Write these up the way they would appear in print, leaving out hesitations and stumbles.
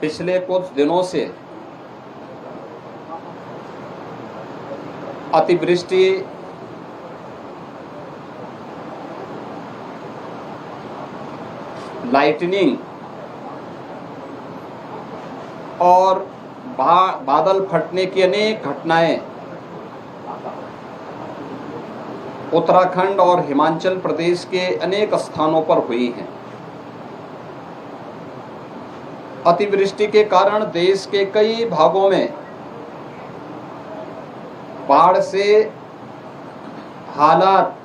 पिछले कुछ दिनों से अतिवृष्टि, लाइटनिंग और बादल फटने की अनेक घटनाएं उत्तराखंड और हिमाचल प्रदेश के अनेक स्थानों पर हुई हैं। अतिवृष्टि के कारण देश के कई भागों में बाढ़ से हालात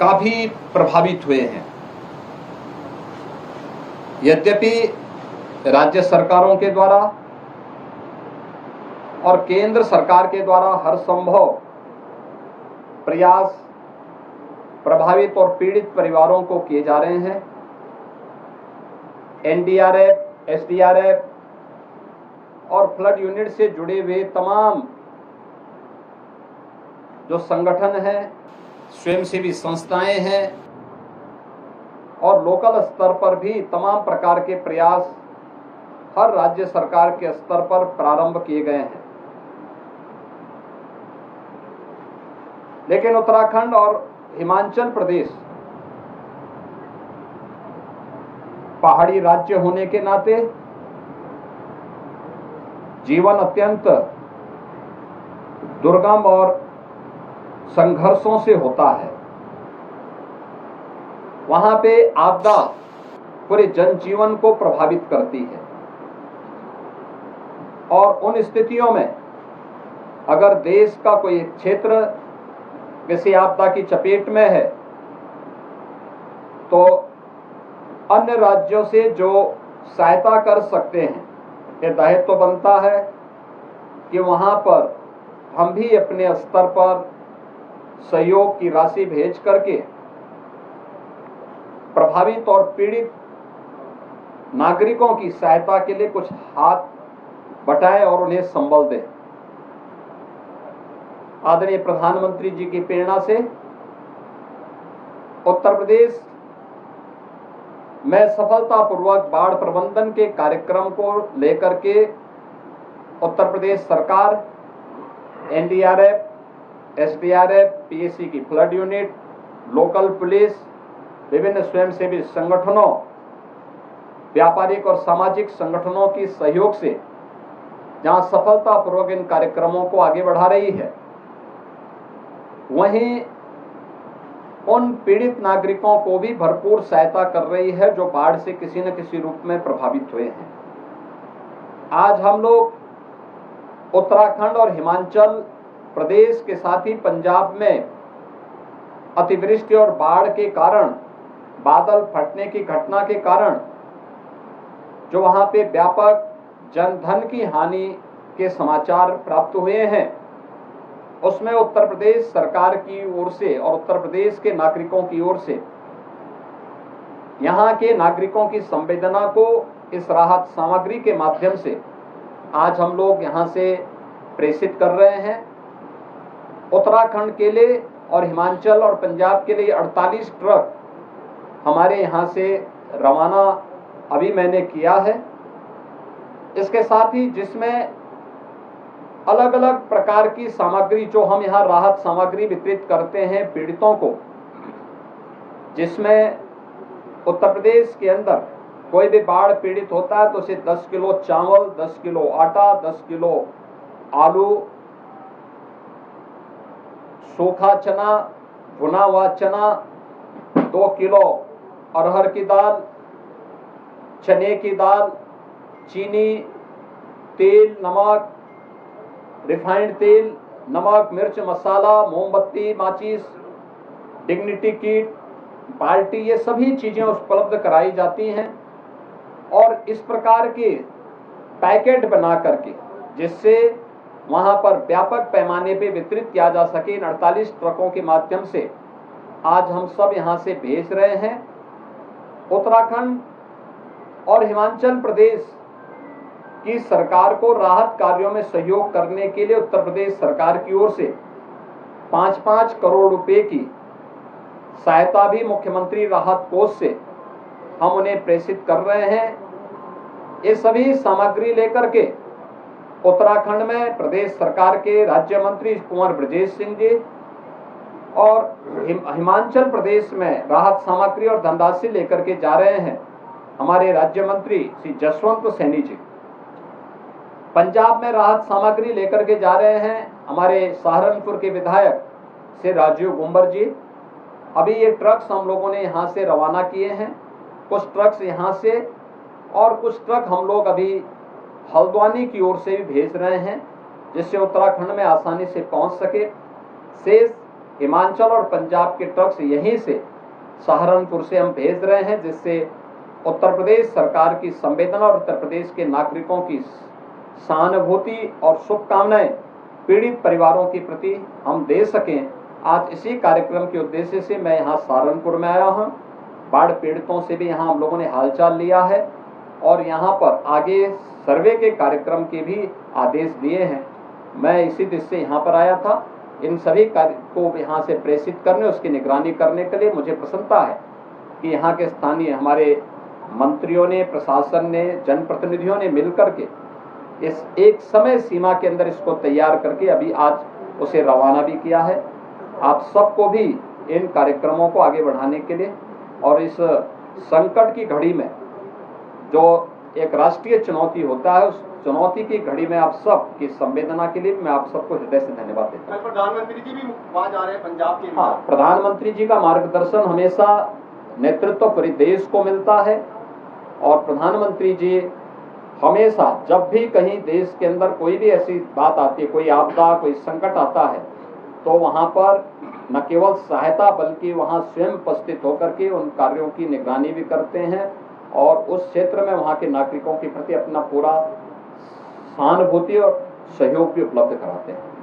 काफी प्रभावित हुए हैं। यद्यपि राज्य सरकारों के द्वारा और केंद्र सरकार के द्वारा हर संभव प्रयास प्रभावित और पीड़ित परिवारों को किए जा रहे हैं। एनडीआरएफ, एसडीआरएफ और फ्लड यूनिट से जुड़े हुए तमाम जो संगठन हैं, स्वयंसेवी संस्थाएं हैं और लोकल स्तर पर भी तमाम प्रकार के प्रयास हर राज्य सरकार के स्तर पर प्रारंभ किए गए हैं। लेकिन उत्तराखंड और हिमाचल प्रदेश पहाड़ी राज्य होने के नाते जीवन अत्यंत दुर्गम और संघर्षों से होता है। वहां पे आपदा पूरे जनजीवन को प्रभावित करती है और उन स्थितियों में अगर देश का कोई क्षेत्र किसी आपदा की चपेट में है तो अन्य राज्यों से जो सहायता कर सकते हैं, ये दायित्व तो बनता है कि वहां पर हम भी अपने स्तर पर सहयोग की राशि भेज करके प्रभावित और पीड़ित नागरिकों की सहायता के लिए कुछ हाथ बटाएं और उन्हें संबल दें। आदरणीय प्रधानमंत्री जी की प्रेरणा से उत्तर प्रदेश में सफलतापूर्वक बाढ़ प्रबंधन के कार्यक्रम को लेकर के उत्तर प्रदेश सरकार, एनडीआरएफ, एसडीआरएफ, पीएसी की फ्लड यूनिट, लोकल पुलिस, विभिन्न स्वयंसेवी संगठनों, व्यापारिक और सामाजिक संगठनों की सहयोग से जहां सफलतापूर्वक इन कार्यक्रमों को आगे बढ़ा रही है, वहीं उन पीड़ित नागरिकों को भी भरपूर सहायता कर रही है जो बाढ़ से किसी न किसी रूप में प्रभावित हुए हैं। आज हम लोग उत्तराखंड और हिमाचल प्रदेश के साथ ही पंजाब में अतिवृष्टि और बाढ़ के कारण, बादल फटने की घटना के कारण जो वहां पे व्यापक जनधन की हानि के समाचार प्राप्त हुए हैं, उसमें उत्तर प्रदेश सरकार की ओर से और उत्तर प्रदेश के नागरिकों की ओर से यहाँ के नागरिकों की संवेदना को इस राहत सामग्री के माध्यम से आज हम लोग यहाँ से प्रेषित कर रहे हैं। उत्तराखंड के लिए और हिमाचल और पंजाब के लिए 48 ट्रक हमारे यहाँ से रवाना अभी मैंने किया है। इसके साथ ही जिसमें अलग अलग प्रकार की सामग्री जो हम यहाँ राहत सामग्री वितरित करते हैं पीड़ितों को, जिसमें उत्तर प्रदेश के अंदर कोई भी बाढ़ पीड़ित होता है तो उसे 10 किलो चावल, 10 किलो आटा, 10 किलो आलू, सूखा चना, भुना हुआ चना, 2 किलो अरहर की दाल, चने की दाल, चीनी, तेल, नमक, रिफाइंड तेल, नमक, मिर्च, मसाला, मोमबत्ती, माचिस, डिग्निटी किट, बाल्टी, ये सभी चीजें उपलब्ध कराई जाती हैं और इस प्रकार के पैकेट बना करके जिससे वहां पर व्यापक पैमाने पे वितरित किया जा सके, इन 48 ट्रकों के माध्यम से आज हम सब यहां से भेज रहे हैं। उत्तराखंड और हिमाचल प्रदेश की सरकार को राहत कार्यों में सहयोग करने के लिए उत्तर प्रदेश सरकार की ओर से 5-5 करोड़ रुपए की सहायता भी मुख्यमंत्री राहत कोष से हम उन्हें प्रेषित कर रहे हैं। ये सभी सामग्री लेकर के उत्तराखंड में प्रदेश सरकार के राज्य मंत्री कुंवर ब्रजेश सिंह जी और हिमाचल प्रदेश में राहत सामग्री और धनराशि लेकर के जा रहे हैं हमारे राज्य मंत्री श्री जसवंत सैनी जी। पंजाब में राहत सामग्री लेकर के जा रहे हैं हमारे सहारनपुर के विधायक श्री राजीव गुंबर जी। अभी ये ट्रक्स हम लोगों ने यहाँ से रवाना किए हैं, कुछ ट्रक्स यहाँ से और कुछ ट्रक हम लोग अभी हल्द्वानी की ओर से भी भेज रहे हैं, जिससे उत्तराखंड में आसानी से पहुंच सके। शेष हिमाचल और पंजाब के ट्रक्स यहीं से सहारनपुर से हम भेज रहे हैं, जिससे उत्तर प्रदेश सरकार की संवेदना और उत्तर प्रदेश के नागरिकों की सहानुभूति और शुभकामनाएं पीड़ित परिवारों के प्रति हम दे सकें। आज इसी कार्यक्रम के उद्देश्य से मैं यहाँ सहारनपुर में आया हूँ। बाढ़ पीड़ितों से भी यहाँ हम लोगों ने हालचाल लिया है और यहाँ पर आगे सर्वे के कार्यक्रम के भी आदेश दिए हैं। मैं इसी दृष्टि से यहाँ पर आया था। इन सभी कार्य को यहाँ से प्रेषित करने, उसकी निगरानी करने के लिए मुझे प्रसन्नता है कि यहाँ के स्थानीय हमारे मंत्रियों ने, प्रशासन ने, जनप्रतिनिधियों ने मिलकर के इस एक समय सीमा के अंदर इसको तैयार करके अभी आज उसे रवाना भी किया है। आप सबको भी इन कार्यक्रमों को आगे बढ़ाने के लिए और इस संकट की घड़ी में जो एक राष्ट्रीय चुनौती होता है, उस चुनौती की घड़ी में आप सब की संवेदना के लिए मैं आप सबको हृदय से धन्यवाद देता हूँ। प्रधानमंत्री जी भी वहाँ जा रहे हैं पंजाब के लिए। हाँ, प्रधानमंत्री जी का मार्गदर्शन हमेशा नेतृत्व पूरे देश को मिलता है और प्रधानमंत्री जी हमेशा जब भी कहीं देश के अंदर कोई भी ऐसी बात आती है, कोई आपदा, कोई संकट आता है, तो वहाँ पर न केवल सहायता बल्कि वहाँ स्वयं उपस्थित होकर के उन कार्यों की निगरानी भी करते हैं और उस क्षेत्र में वहाँ के नागरिकों के प्रति अपना पूरा सहानुभूति और सहयोग भी उपलब्ध कराते हैं।